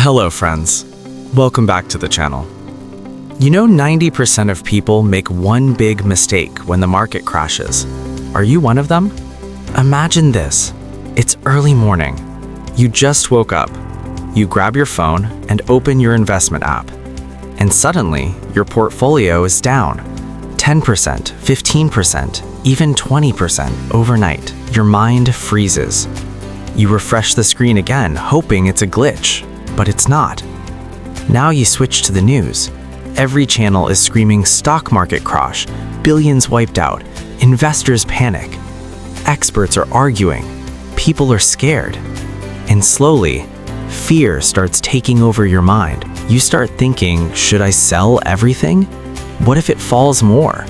Hello friends, welcome back to the channel. You know 90% of people make one big mistake when the market crashes. Are you one of them? Imagine this. It's early morning. You just woke up. You grab your phone and open your investment app. And suddenly, your portfolio is down 10%, 15%, even 20% overnight. Your mind freezes. You refresh the screen again, hoping it's a glitch, but it's not. Now you switch to the news. Every channel is screaming stock market crash, billions wiped out, investors panic. Experts are arguing, people are scared. And slowly, fear starts taking over your mind. You start thinking, should I sell everything? What if it falls more?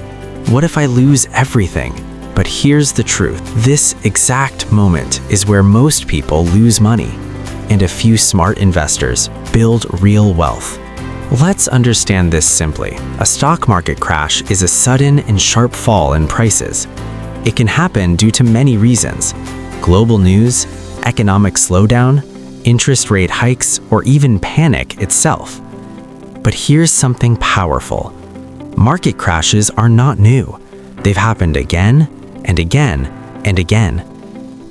What if I lose everything? But here's the truth. This exact moment is where most people lose money, and a few smart investors build real wealth. Let's understand this simply. A stock market crash is a sudden and sharp fall in prices. It can happen due to many reasons: global news, economic slowdown, interest rate hikes, or even panic itself. But here's something powerful. Market crashes are not new. They've happened again and again and again.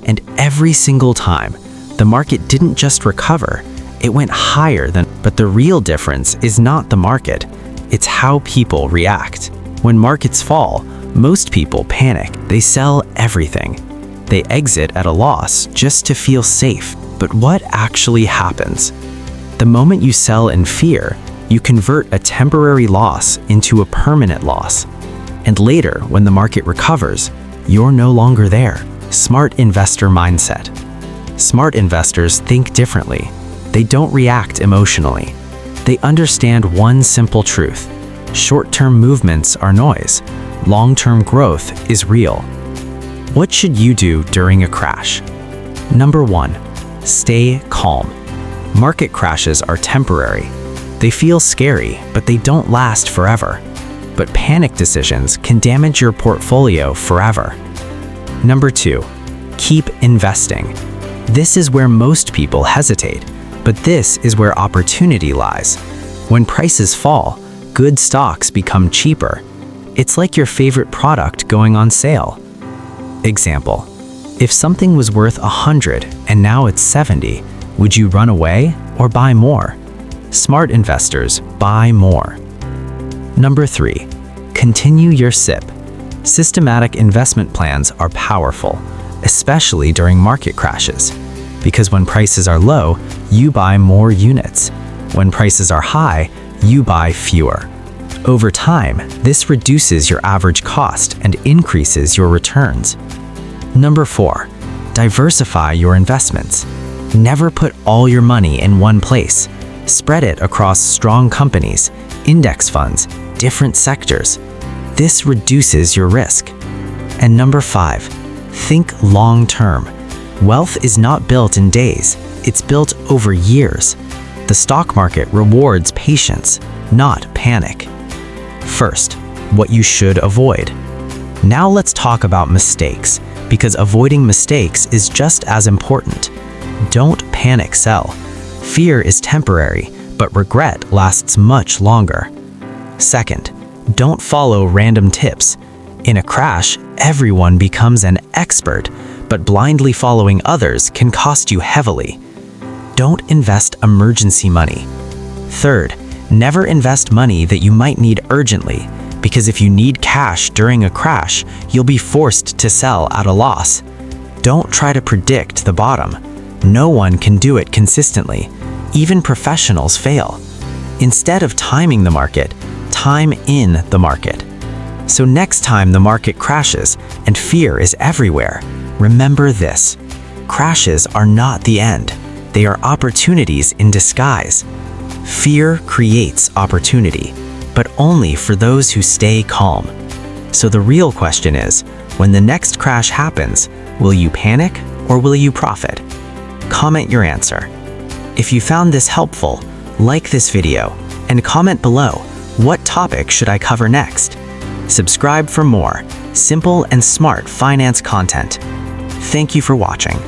And every single time, the market didn't just recover, it went higher than. But the real difference is not the market, it's how people react. When markets fall, most people panic. They sell everything. They exit at a loss just to feel safe. But what actually happens? The moment you sell in fear, you convert a temporary loss into a permanent loss. And later, when the market recovers, you're no longer there. Smart investor mindset. Smart investors think differently. They don't react emotionally. They understand one simple truth: short-term movements are noise. Long-term growth is real. What should you do during a crash? Number 1, stay calm. Market crashes are temporary. They feel scary, but they don't last forever. But panic decisions can damage your portfolio forever. Number 2, keep investing. This is where most people hesitate, but this is where opportunity lies. When prices fall, good stocks become cheaper. It's like your favorite product going on sale. Example: if something was worth 100 and now it's 70, would you run away or buy more? Smart investors buy more. Number 3, continue your SIP. Systematic investment plans are powerful, especially during market crashes. Because when prices are low, you buy more units. When prices are high, you buy fewer. Over time, this reduces your average cost and increases your returns. Number 4, diversify your investments. Never put all your money in one place. Spread it across strong companies, index funds, different sectors. This reduces your risk. And number 5, think long-term. Wealth is not built in days, it's built over years. The stock market rewards patience, not panic. First, what you should avoid. Now let's talk about mistakes, because avoiding mistakes is just as important. Don't panic sell. Fear is temporary, but regret lasts much longer. Second, don't follow random tips. In a crash, everyone becomes an expert, but blindly following others can cost you heavily. Don't invest emergency money. Third, never invest money that you might need urgently, because if you need cash during a crash, you'll be forced to sell at a loss. Don't try to predict the bottom. No one can do it consistently. Even professionals fail. Instead of timing the market, time in the market. So next time the market crashes and fear is everywhere, remember this: crashes are not the end. They are opportunities in disguise. Fear creates opportunity, but only for those who stay calm. So the real question is, when the next crash happens, will you panic or will you profit? Comment your answer. If you found this helpful, like this video and comment below, what topic should I cover next? Subscribe for more simple and smart finance content. Thank you for watching.